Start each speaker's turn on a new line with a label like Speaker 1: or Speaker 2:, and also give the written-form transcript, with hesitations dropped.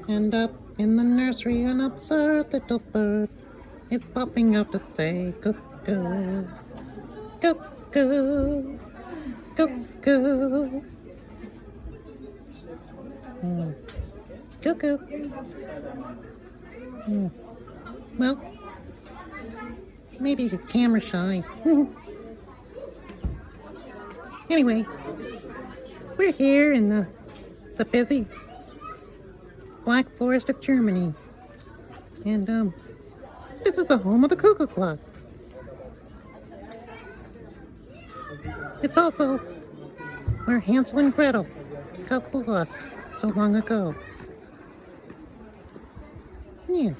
Speaker 1: And up in the nursery, an absurd little bird is popping out to say cuckoo, cuckoo, cuckoo. Cuckoo. Well, maybe he's camera shy. Anyway, we're here in the busy Black Forest of Germany. And this is the home of the Cuckoo Clock. It's also where Hansel and Gretel got lost so long ago. Yeah.